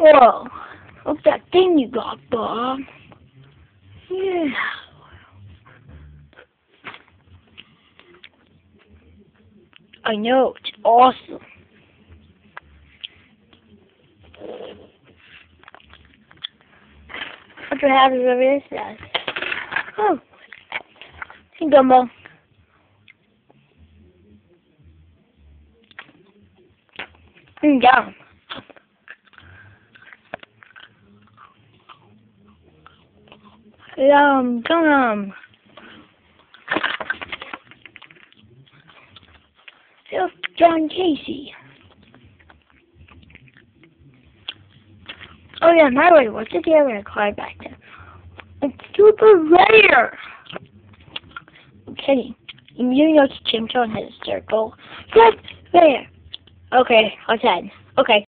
Whoa. What's that thing you got, Bob? Yeah. I know, it's awesome. What happens over this side? Oh. Hey, gumball. Down. Gum. It's John Casey. Oh yeah, my way. What's the other card back there? It's super rare. I'm kidding. You know, Chimchon has a circle. That's rare. Okay, I'll 10. Okay.